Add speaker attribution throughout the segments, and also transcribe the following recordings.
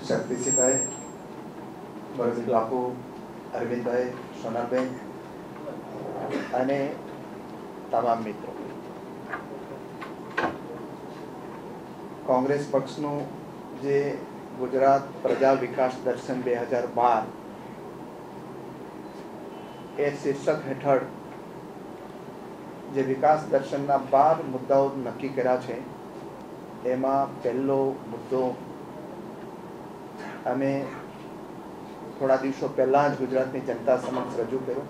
Speaker 1: શક્તિસિંહભાઈ, બરોબર બાપુ, અરવિંદભાઈ, સોનાલબેન અને તમામ મિત્રો, કોંગ્રેસ પક્ષનું જે ગુજરાત પ્રજા વિકાસ દર્શન 2012 એ શીર્ષક હેઠળ જે વિકાસ દર્શનના 12 મુદ્દાઓ નક્કી કર્યા છે, એમાં પહેલો મુદ્દો અમે થોડા દિવસો પહેલા જ ગુજરાતની જનતા સમક્ષ રજૂ કર્યો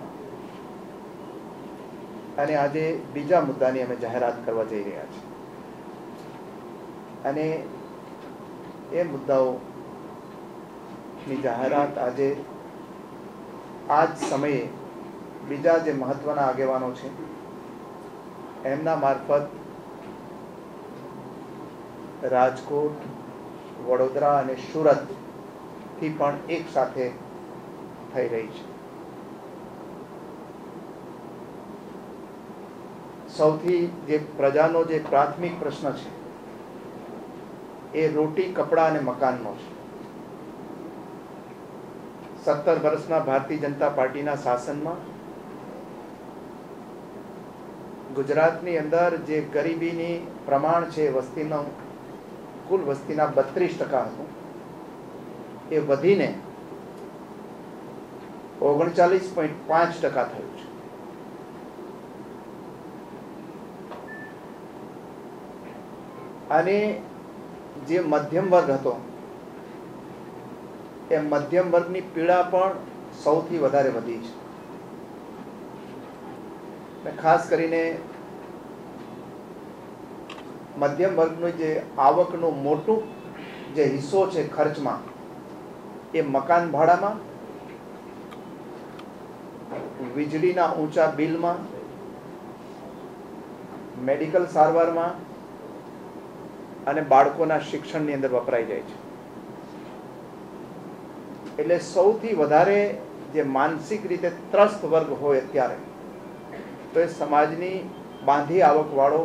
Speaker 1: અને આજે બીજા મુદ્દાની અમે જાહેરાત કરવા જઈ રહ્યા છીએ અને એ મુદ્દાઓની જાહેરાત આજે આ જ સમયે બીજા જે મહત્વના આગેવાનો છે એમના મારફત રાજકોટ, વડોદરા અને સુરતથી પણ એક સાથે થઈ રહી છે. સૌથી જે પ્રજાનો જે પ્રાથમિક પ્રશ્ન છે એ રોટી, કપડા અને મકાનનો છે. 17 વર્ષના ભારતીય જનતા પાર્ટીના શાસનમાં ગુજરાતની અંદર જે ગરીબીની પ્રમાણ છે વસ્તીનો, કુલ વસ્તીના 32% હતું, એ વધીને 39.5% થયું છે. અને જે મધ્યમ વર્ગ હતો એ મધ્યમ વર્ગની પીડા પણ સૌથી વધારે વધી છે. ખાસ કરીને મધ્યમ વર્ગનું જે આવકનું મોટું જે હિસ્સો છે ખર્ચમાં, એ મકાન ભાડામાં, વીજળીના ઊંચા બિલમાં, મેડિકલ સારવારમાં અને બાળકોના શિક્ષણની અંદર વપરાઈ જાય છે. એટલે સૌથી વધારે જે માનસિક રીતે ત્રસ્ત વર્ગ હોય અત્યારે તો એ સમાજની બાંધી આવકવાળો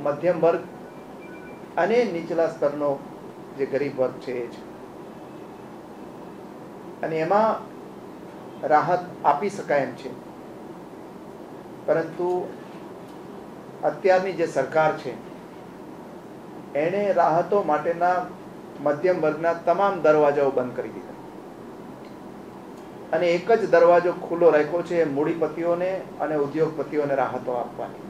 Speaker 1: મધ્યમ વર્ગ અને નીચલા સ્તરનો જે ગરીબ વર્ગ છે એ છે. અને એમાં રાહત આપી શકાય એમ છે, પરંતુ અત્યારની જે સરકાર છે એણે રાહતો માટેના મધ્યમ વર્ગના તમામ દરવાજાઓ બંધ કરી દીધા અને એક જ દરવાજો ખુલ્લો રાખ્યો છે, મૂડીપતિઓને અને ઉદ્યોગપતિઓને રાહતો આપવાની.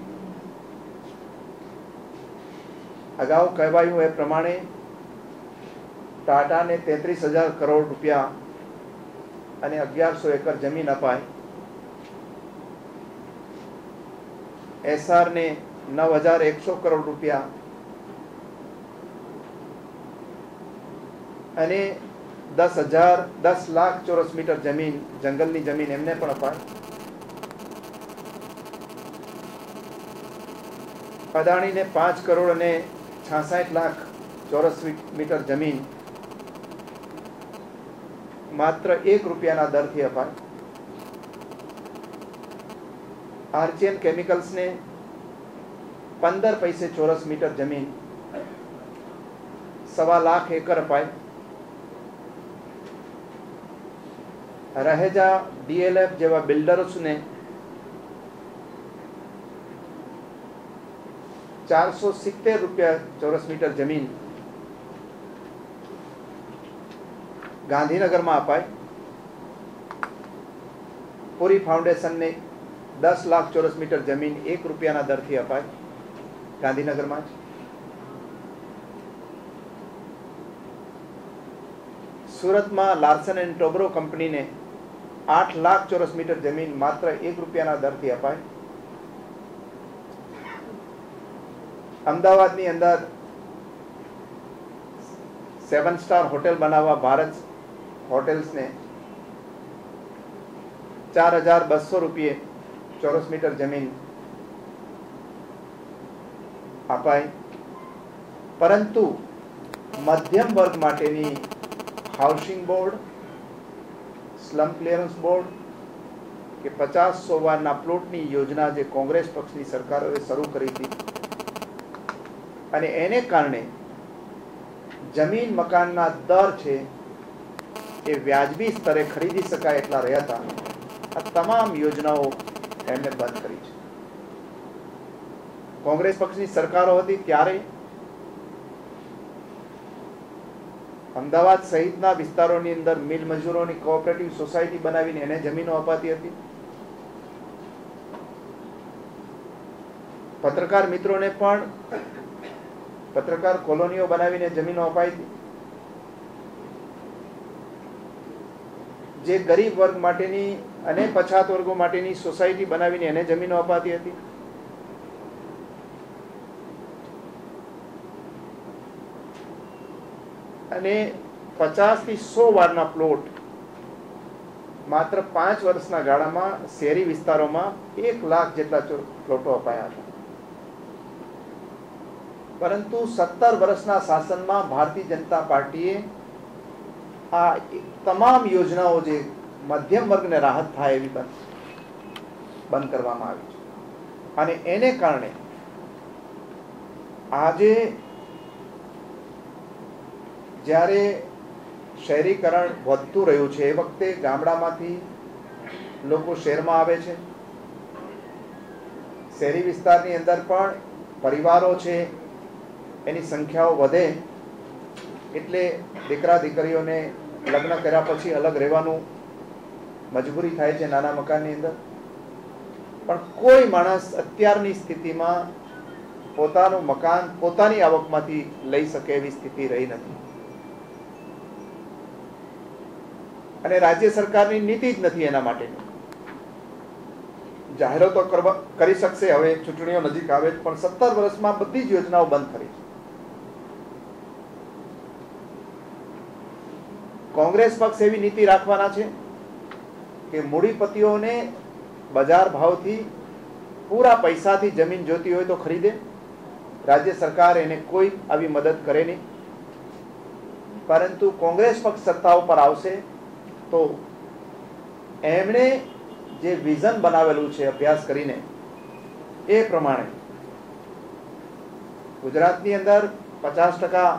Speaker 1: અગાઉ કહેવાયું એ પ્રમાણે ટાટાને 33,000 કરોડ રૂપિયા અને 1100 એકર જમીન અપાય, એસઆરને 9,100 કરોડ રૂપિયા અને 10 લાખ ચોરસ મીટર જમીન, જંગલની જમીન એમને પણ અપાય. અદાણીને 5 કરોડ અને 66 લાખ ચોરસ મીટર જમીન માત્ર 1 રૂપિયાના દરથી અપાય. આરચીએન કેમિકલ્સને 15 પૈસે ચોરસ મીટર જમીન, 1.25 લાખ એકર અપાય. रहेजा डीएलएफ જેવા બિલ્ડર્સને 470 રૂપિયા ચોરસ મીટર જમીન ગાંધીનગરમાં અપાય. પૂરી ફાઉન્ડેશનને 10 લાખ ચોરસ મીટર જમીન 1 રૂપિયાના દરથી અપાય ગાંધીનગરમાં જ. સુરતમાં લાર્સન એન્ડ ટોબ્રો કંપનીને 8 લાખ ચોરસ મીટર જમીન માત્ર 1 રૂપિયાના દરથી અપાય. અમદાવાદની અંદર 7 સ્ટાર હોટેલ બનાવવા ભારત હોટેલ્સને 4,200 રૂપિયે ચોરસ મીટર જમીન અપાય. પરંતુ મધ્યમ વર્ગ માટેની housing board, slum clearance board કે 50-100 વારના પ્લોટની યોજના જે કોંગ્રેસ પક્ષની સરકારોએ શરૂ કરી હતી અને એને કારણે જમીન મકાનના દર છે એ વ્યાજબી સ્તરે ખરીદી શકાય એટલા રહ્યા હતા, આ તમામ યોજનાઓ એમને બંધ કરી છે. કોંગ્રેસ પક્ષની સરકારો હતી ત્યારે અમદાવાદ સહિતના વિસ્તારોની અંદર મિલ મજૂરોની કોઓપરેટિવ સોસાયટી બનાવીને એને જમીનો અપાતી હતી. પત્રકાર મિત્રોને પણ પત્રકાર કોલોનીઓ બનાવીને જમીનો અપાઈ હતી. જે ગરીબ વર્ગ માટેની અને પછાત વર્ગો માટેની સોસાયટી બનાવીને એને જમીનો અપાતી હતી. અને 50 થી 100 વારના પ્લોટ માત્ર 5 વર્ષના ગાળામાં શહેરી વિસ્તારોમાં 1 લાખ જેટલા પ્લોટો અપાયા હતા. પરંતુ 17 વર્ષના શાસનમાં ભારતીય જનતા પાર્ટીએ આ તમામ યોજનાઓ જે મધ્યમ વર્ગને રાહત થાય એવી બંધ કરવામાં આવી છે. અને એને કારણે આજે જ્યારે શહેરીકરણ વધતું રહ્યું છે એ વખતે ગામડામાંથી લોકો શહેરમાં આવે છે. શહેરી વિસ્તારની અંદર પણ પરિવારો છે એની સંખ્યાઓ વધે એટલે દીકરા દીકરીઓને લગ્ન કર્યા પછી અલગ રહેવાનું મજબૂરી થાય છે નાના મકાનની અંદર. પણ કોઈ માણસ અત્યારની સ્થિતિમાં પોતાનું મકાન પોતાની આવકમાંથી લઈ શકે એવી સ્થિતિ રહી નથી. અને રાજ્ય સરકારની નીતિ જ નથી એના માટેની. જાહેરાતો કરી શકશે, હવે ચૂંટણીઓ નજીક આવે પણ 17 વર્ષમાં બધી જ યોજનાઓ બંધ કરી છે. કોંગ્રેસ પક્ષ એવી નીતિ રાખવાના છે કે મૂડીપતિઓને બજાર ભાવથી પૂરા પૈસાથી જમીન જોતી હોય તો ખરીદે. રાજ્ય સરકાર એને કોઈ આવી મદદ કરે નહીં. પરંતુ કોંગ્રેસ પક્ષ સત્તા ઉપર આવશે તો એમણે જે વિઝન બનાવેલું છે અભ્યાસ કરીને એ પ્રમાણે ગુજરાતની અંદર 50%,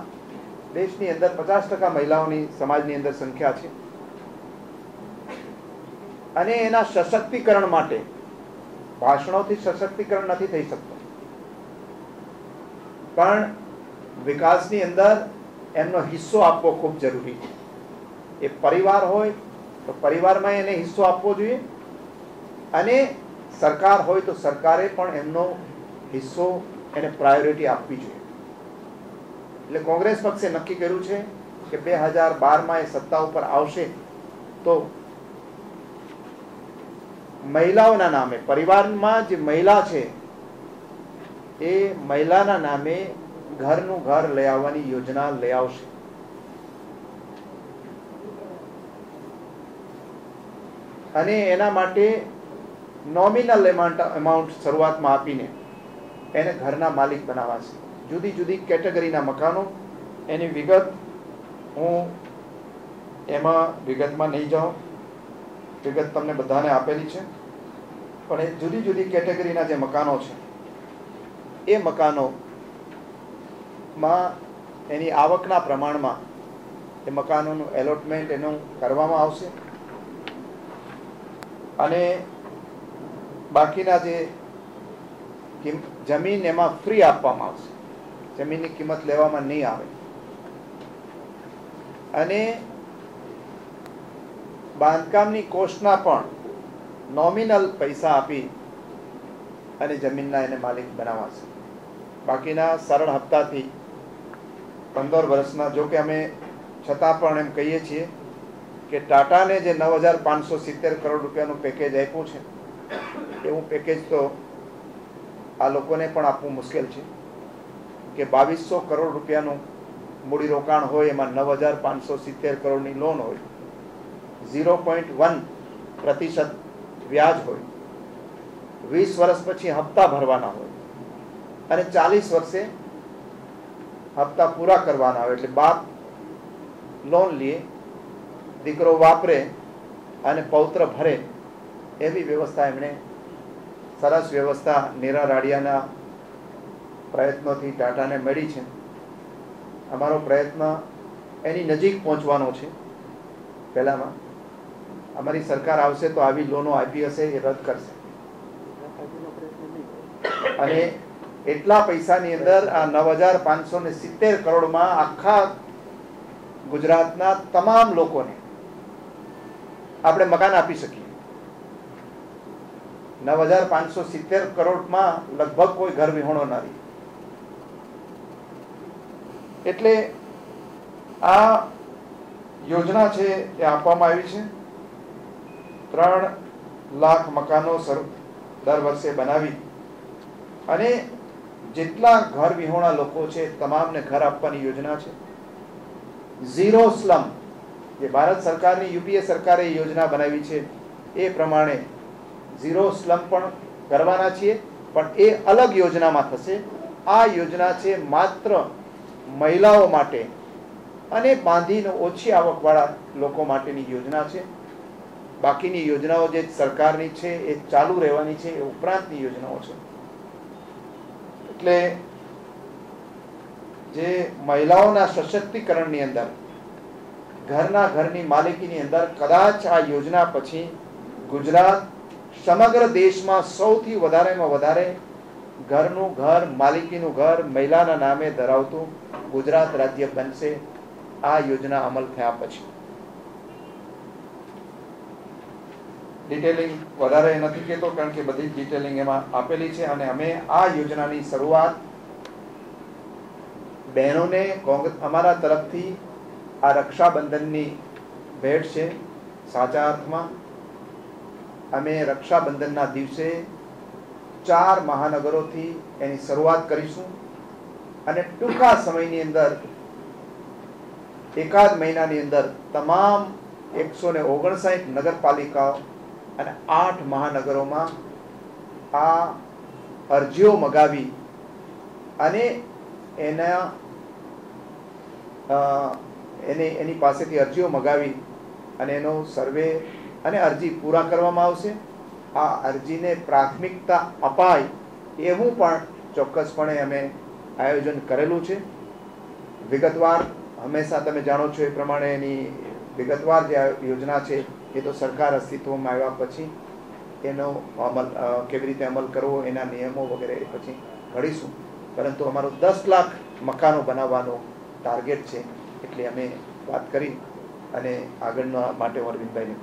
Speaker 1: દેશની અંદર 50% મહિલાઓની સમાજની અંદર સંખ્યા છે. અને એના સશક્તિકરણ માટે ભાષણોથી સશક્તિકરણ નથી થઈ શકતું, પણ વિકાસની અંદર એમનો હિસ્સો આપવો ખૂબ જરૂરી છે. એ પરિવાર હોય તો પરિવારમાં એને હિસ્સો આપવો જોઈએ, અને સરકાર હોય તો સરકારે પણ એમનો હિસ્સો એને પ્રાયોરિટી આપવી જોઈએ. એટલે કોંગ્રેસ પક્ષે નક્કી કર્યું છે કે 2012માં એ સત્તા ઉપર આવશે તો મહિલાઓના નામે, પરિવારમાં જે મહિલા છે એ મહિલાના નામે ઘરનું ઘર લઈ આવવાની યોજના લઈ આવશે. અને એના માટે નોમિનલ અમાઉન્ટ શરૂઆતમાં આપીને એને ઘરના માલિક બનાવાશે. જુદી જુદી કેટેગરીના મકાનો, એની વિગત હું એમાં વિગતમાં નહીં જાઉં, વિગત તમને બધાને આપેલી છે. પણ એ જુદી જુદી કેટેગરીના જે મકાનો છે એ મકાનોમાં એની આવકના પ્રમાણમાં એ મકાનોનું એલોટમેન્ટ એનું કરવામાં આવશે. અને બાકીના જે જમીન એમાં ફ્રી આપવામાં આવશે. જમીનની કિંમત લેવામાં નહીં આવે. અને બાંધકામની કોસ્ટના પણ નોમિનલ પૈસા આપી અને જમીનના એને માલિક બનાવાશે. બાકીના સરળ હપ્તાથી 15 વર્ષના. જો કે અમે છતાં પણ એમ કહીએ છીએ કે ટાટાને જે 9,570 કરોડ રૂપિયાનું પેકેજ આપ્યું છે એવું પેકેજ તો આ લોકોને પણ આપવું મુશ્કેલ છે. કે 2200 કરોડ રૂપિયાનું મૂડીરોકાણ હોય, એમાં 9,570 કરોડની લોન હોય, 0.1% વ્યાજ હોય, 20 વર્ષ પછી હપ્તા ભરવાના હોય અને 40 વર્ષે હપ્તા પૂરા કરવાના હોય. એટલે બાપ લોન લે, દીકરો વાપરે અને પૌત્ર ભરે એવી વ્યવસ્થા એમણે સરસ વ્યવસ્થા નીરા રાડિયાના પ્રયત્નોથી ટાટાને મળી છે. અમારો પ્રયત્ન એની નજીક પહોંચવાનો છે. પહેલામાં અમારી સરકાર આવશે તો આવી લોનો આપી હશે એ રદ કરશે અને એટલા પૈસાની અંદર આ 9,570 કરોડમાં આખા ગુજરાતના તમામ લોકોને આપણે મકાન આપી શકીએ. 9,570 કરોડમાં લગભગ કોઈ ઘર વિહોણો ના રહે. એટલે આ યોજના છે એ આપવામાં આવી છે. 3 લાખ મકાનો દર વર્ષે બનાવી અને જેટલા ઘર વિહોણા લોકો છે તમામને ઘર આપવાની યોજના છે. ઝીરો સ્લમ, જે ભારત સરકારની યુપીએ સરકારે યોજના બનાવી છે એ પ્રમાણે ઝીરો સ્લમ પણ કરવાના છીએ, પણ એ અલગ યોજનામાં થશે. આ યોજના છે માત્ર મહિલાઓ માટે અને બાંધીને ઓછી આવકવાળા લોકો માટેની યોજના છે. બાકીની યોજનાઓ જે સરકારની છે એ ચાલુ રહેવાની છે, એ ઉપરાંતની યોજનાઓ છે. એટલે જે મહિલાઓના સશક્તિકરણની અંદર, ઘરની માલિકીની અંદર કદાચ આ યોજના પછી ગુજરાત સમગ્ર દેશમાં સૌથી વધારેમાં વધારે માલિકીનું ઘર મહિલાના નામે ધરાવતું ગુજરાત રાજ્ય બનશે આ યોજના અમલ થયા પછી. ડિટેલિંગ વધારે નથી કહેતો કારણ કે બધી ડિટેલિંગ એમાં આપેલી છે. અને અમે આ યોજનાની શરૂઆત બહેનોને અમારા તરફથી આ રક્ષાબંધનની ભેટ છે. સાચા અર્થમાં અમે રક્ષાબંધનના દિવસે 4 મહાનગરોથી એની શરૂઆત કરીશું અને ટૂંકા સમયની અંદર એકાદ મહિનાની અંદર તમામ 159 નગરપાલિકાઓ અને 8 મહાનગરોમાં આ અરજીઓ મગાવી અને એની પાસેથી અરજીઓ મગાવી અને એનો સર્વે અને અરજી પૂરા કરવામાં આવશે. આ અરજીને પ્રાથમિકતા અપાય એવું પણ ચોક્કસપણે અમે આયોજન કરેલું છે. વિગતવાર હંમેશા તમે જાણો છો એ પ્રમાણે એની વિગતવાર જે યોજના છે એ તો સરકાર અસ્તિત્વમાં આવ્યા પછી એનો અમલ કેવી રીતે અમલ કરવો એના નિયમો વગેરે પછી ઘડીશું. પરંતુ અમારો 10 લાખ મકાનો બનાવવાનો ટાર્ગેટ છે. એટલે અમે વાત કરી અને આગળના માટે અરવિંદભાઈને